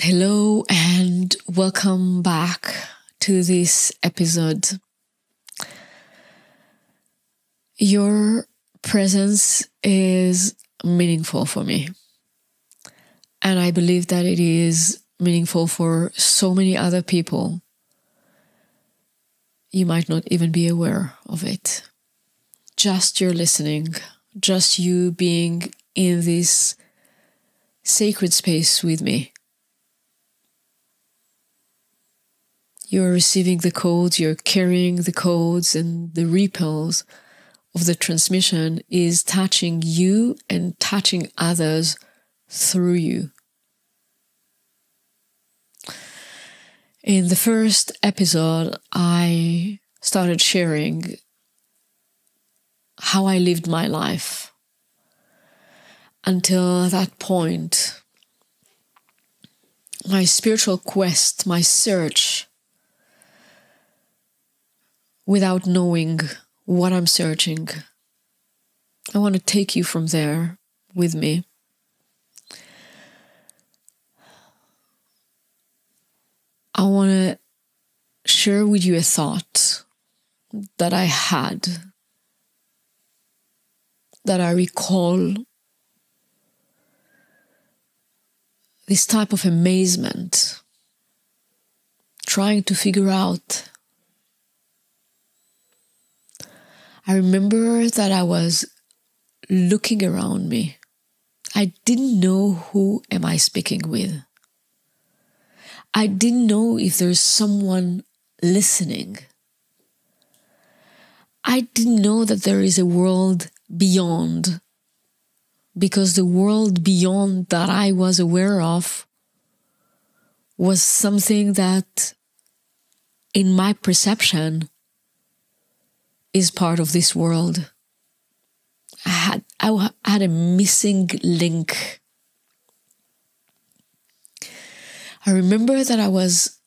Hello and welcome back to this episode. Your presence is meaningful for me. And I believe that it is meaningful for so many other people. You might not even be aware of it. Just your listening, just you being in this sacred space with me. You're receiving the codes, you're carrying the codes, and the ripples of the transmission is touching you and touching others through you. In the first episode, I started sharing how I lived my life. Until that point, my spiritual quest, my search, without knowing what I'm searching. I want to take you from there with me. I want to share with you a thought that I had, that I recall, this type of amazement, trying to figure out. I remember that I was looking around me. I didn't know who am I speaking with. I didn't know if there's someone listening. I didn't know that there is a world beyond, because the world beyond that I was aware of was something that, in my perception, is part of this world. I had a missing link. I remember that I was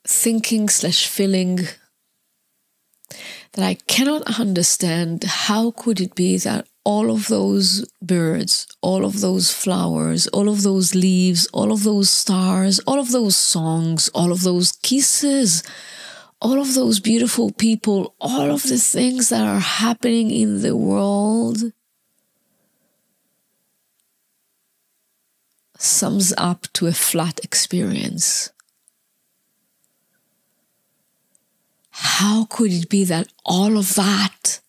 thinking/feeling that I cannot understand how could it be that all of those birds, all of those flowers, all of those leaves, all of those stars, all of those songs, all of those kisses, all of those beautiful people, all of the things that are happening in the world sums up to a flat experience. How could it be that all of that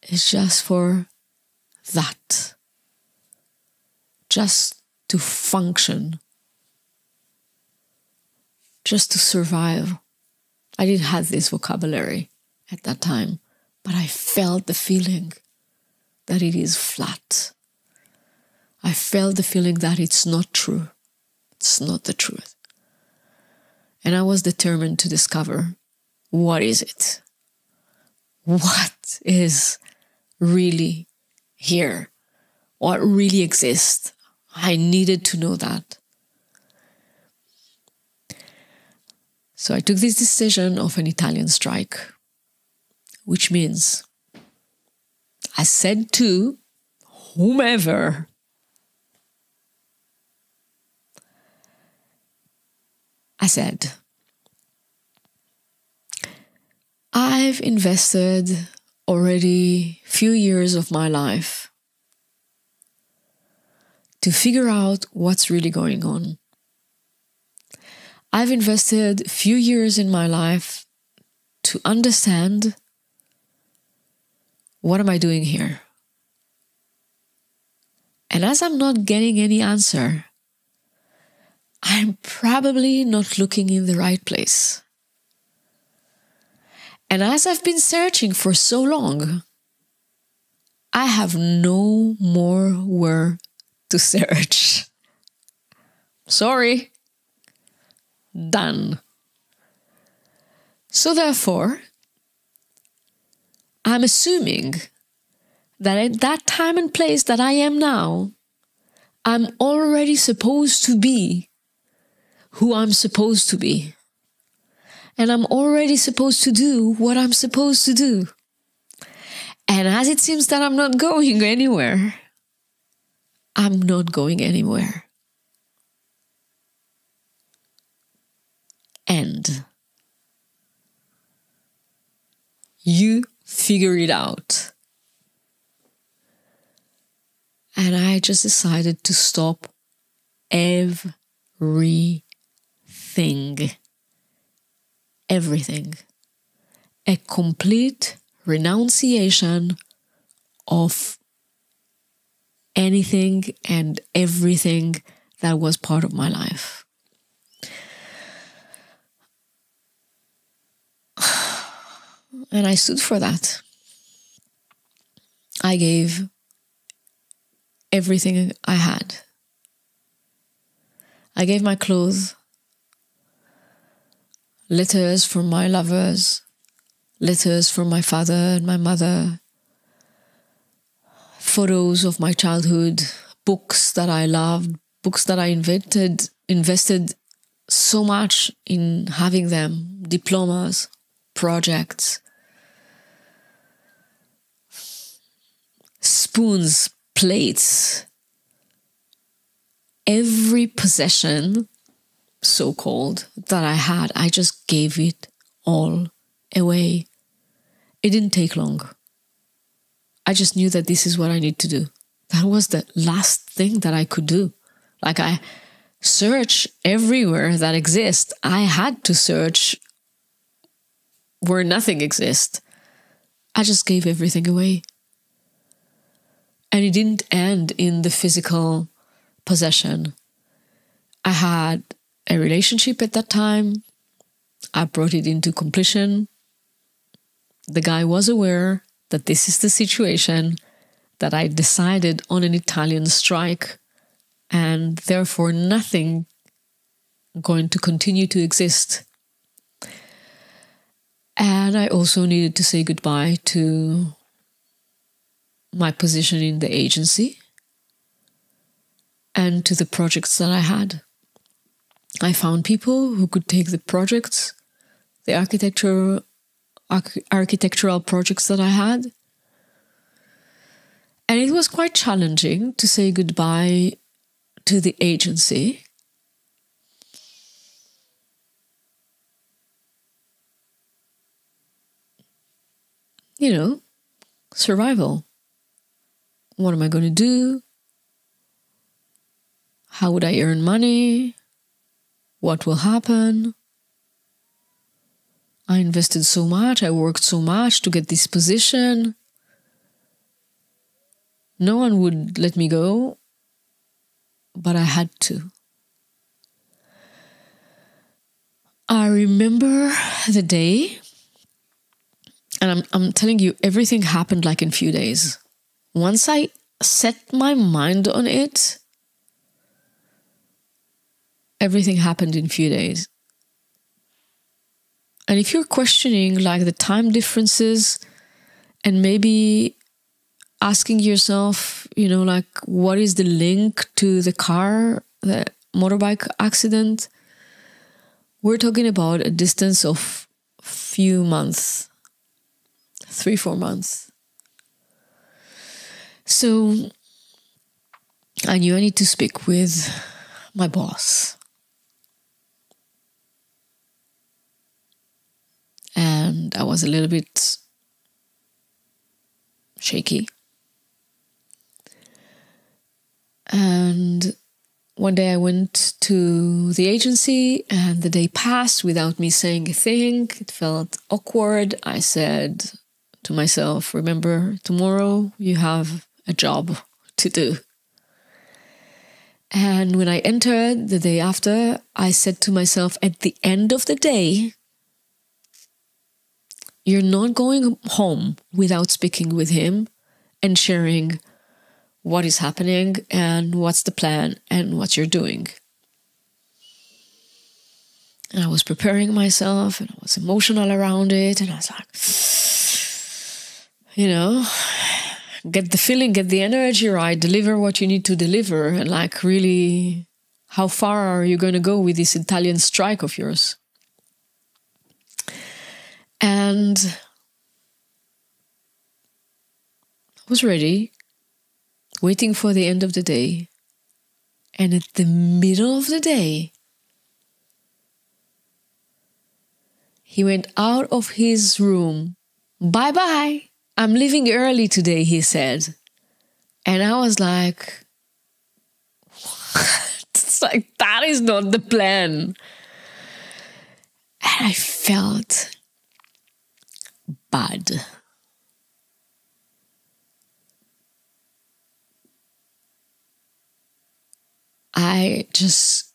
is just for that? Just to function. Just to survive. I didn't have this vocabulary at that time, but I felt the feeling that it is flat. I felt the feeling that it's not true. It's not the truth. And I was determined to discover, what is it? What is really here? What really exists? I needed to know that. So I took this decision of an Italian strike, which means I said to whomever, I said, I've invested already a few years of my life to figure out what's really going on. I've invested a few years in my life to understand, what am I doing here? And as I'm not getting any answer, I'm probably not looking in the right place. And as I've been searching for so long, I have no more where to search. Sorry. Done. So therefore, I'm assuming that at that time and place that I am now, I'm already supposed to be who I'm supposed to be. And I'm already supposed to do what I'm supposed to do. And as it seems that I'm not going anywhere, I'm not going anywhere. figure it out. And I just decided to stop everything. Everything. A complete renunciation of anything and everything that was part of my life. And I stood for that. I gave everything I had. I gave my clothes, letters from my lovers, letters from my father and my mother, photos of my childhood, books that I loved, books that I invested so much in having them, diplomas, projects, spoons, plates, every possession, so-called, that I had, I just gave it all away. It didn't take long. I just knew that this is what I need to do. That was the last thing that I could do. Like, I search everywhere that exists. I had to search where nothing exists. I just gave everything away. And it didn't end in the physical possession. I had a relationship at that time. I brought it into completion. The guy was aware that this is the situation, that I decided on an Italian strike, and therefore nothing going to continue to exist. And I also needed to say goodbye to my position in the agency and to the projects that I had. I found people who could take the projects, the architectural projects that I had. And it was quite challenging to say goodbye to the agency. You know, survival. What am I going to do? How would I earn money? What will happen? I invested so much, I worked so much to get this position. No one would let me go, but I had to. I remember the day, and I'm telling you, everything happened like in a few days. Once I set my mind on it, everything happened in a few days. And if you're questioning like the time differences and maybe asking yourself, you know, like, what is the link to the motorbike accident? We're talking about a distance of few months, 3-4 months. So I knew I need to speak with my boss. And I was a little bit shaky. And one day I went to the agency and the day passed without me saying a thing. It felt awkward. I said to myself, remember, tomorrow you have a job to do. And when I entered the day after, I said to myself, at the end of the day, you're not going home without speaking with him and sharing what is happening and what's the plan and what you're doing. And I was preparing myself and I was emotional around it. And I was like, you know, get the feeling, get the energy right, deliver what you need to deliver. And like, really, how far are you going to go with this Italian strike of yours? And I was ready, waiting for the end of the day. And at the middle of the day, he went out of his room. Bye-bye. I'm leaving early today, he said. And I was like, what? It's like, that is not the plan. And I felt bad. I just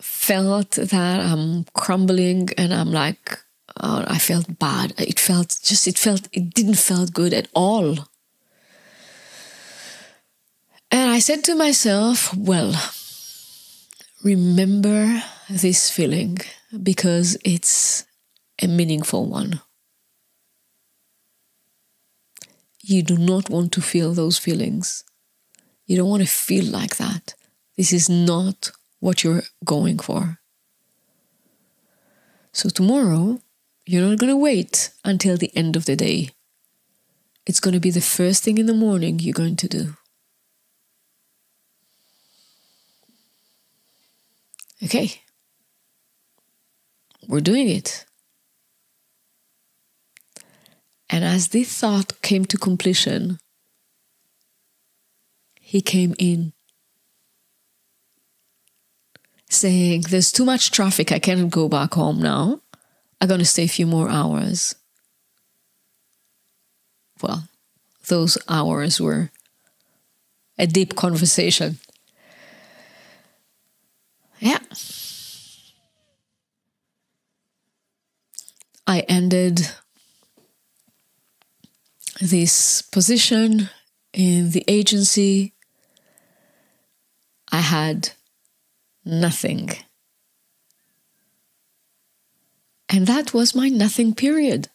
felt that I'm crumbling, and I'm like, oh, I felt bad. It didn't feel good at all. And I said to myself, well, remember this feeling because it's a meaningful one. You do not want to feel those feelings. You don't want to feel like that. This is not what you're going for. So tomorrow, you're not going to wait until the end of the day. It's going to be the first thing in the morning you're going to do. Okay. We're doing it. And as this thought came to completion, he came in saying, there's too much traffic. I cannot go back home now. I'm going to stay a few more hours. Well, those hours were a deep conversation. Yeah. I ended this position in the agency. I had nothing. And that was my nothing period.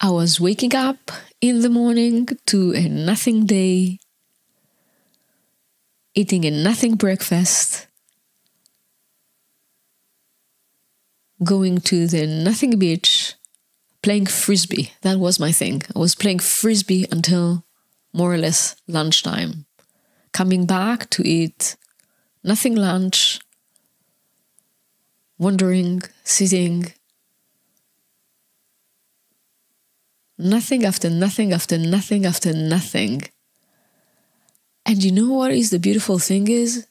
I was waking up in the morning to a nothing day, eating a nothing breakfast, going to the nothing beach, playing frisbee. That was my thing. I was playing frisbee until more or less lunchtime. Coming back to eat nothing lunch, wandering, sitting, nothing after nothing after nothing after nothing. And you know what is the beautiful thing is?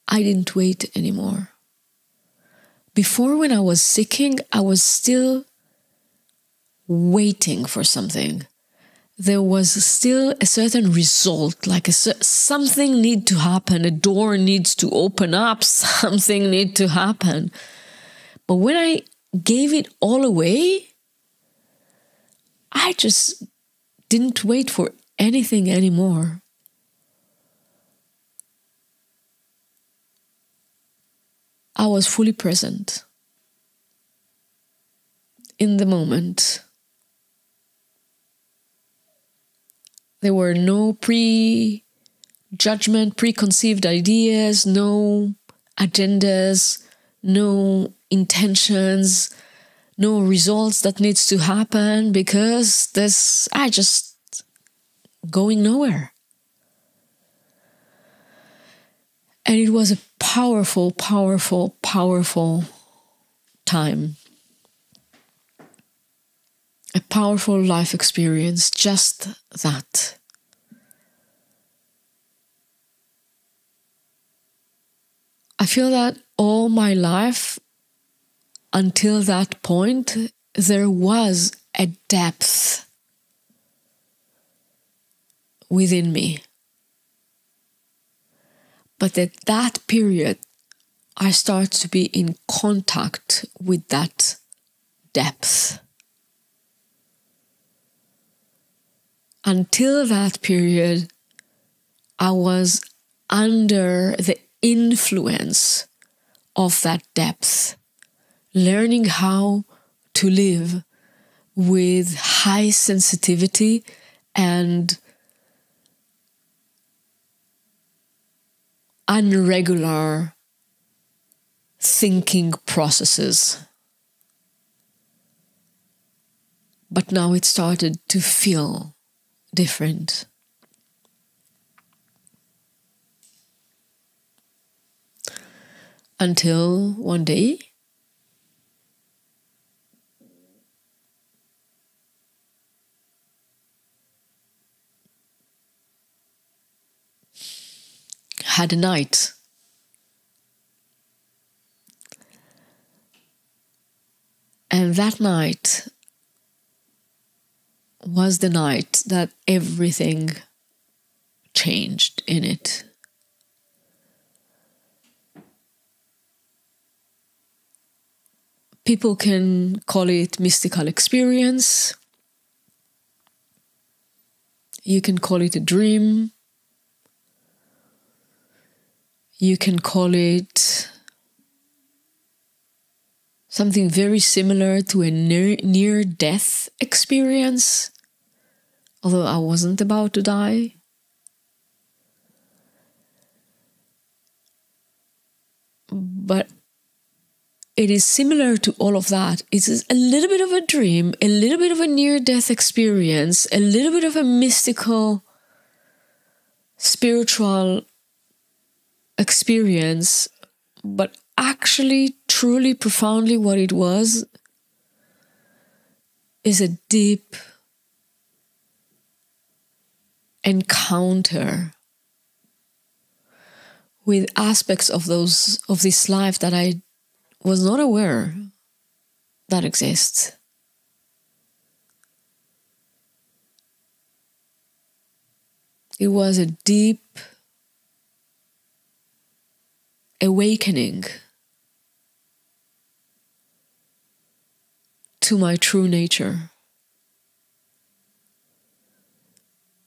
I didn't wait anymore. Before, when I was seeking, I was still waiting for something. There was still a certain result, like something need to happen, a door needs to open up, something need to happen. But when I gave it all away, I just didn't wait for anything anymore. I was fully present in the moment. There were no prejudgment, preconceived ideas, no agendas, no intentions, no results that needs to happen, because I just going nowhere. And it was a powerful, powerful, powerful time. A powerful life experience, just that. I feel that all my life, until that point, there was a depth within me. But at that period, I start to be in contact with that depth. Until that period, I was under the influence of that depth, learning how to live with high sensitivity and unregular thinking processes. But now it started to feel different. Until one day, had a night. And that night was the night that everything changed in it. People can call it mystical experience. You can call it a dream. You can call it something very similar to a near-death experience, although I wasn't about to die. But it is similar to all of that. It is a little bit of a dream, a little bit of a near-death experience, a little bit of a mystical, spiritual experience, but actually, truly, profoundly what it was is a deep encounter with aspects of this life that I was not aware that exist. It was a deep awakening to my true nature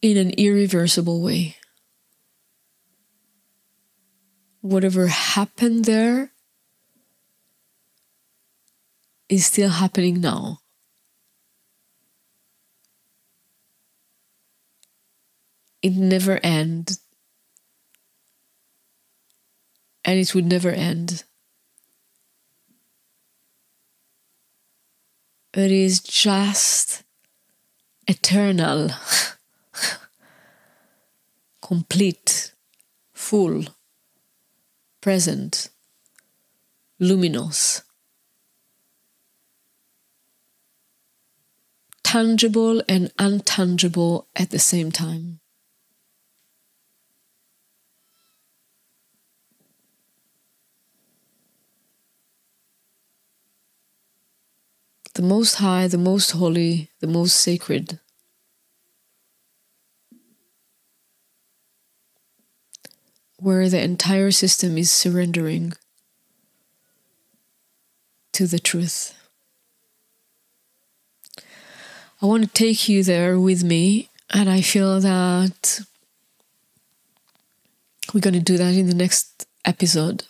in an irreversible way. Whatever happened there is still happening now. It never ends, and it would never end. It is just eternal, complete, full, present, luminous, tangible and untangible at the same time. The Most High, the Most Holy, the Most Sacred. Where the entire system is surrendering to the truth. I want to take you there with me, and I feel that we're going to do that in the next episode.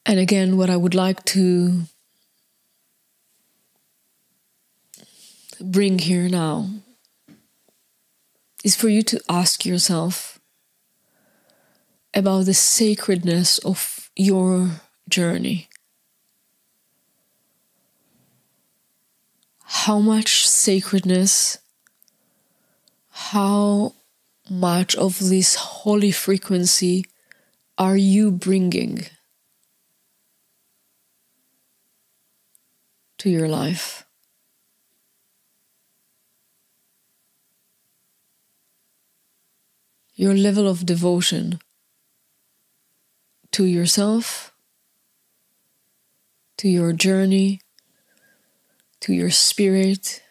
And again, what I would like to bring here now is for you to ask yourself about the sacredness of your journey. How much sacredness, how much of this holy frequency are you bringing to your life? Your level of devotion to yourself, to your journey, to your spirit,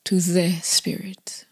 to the spirit.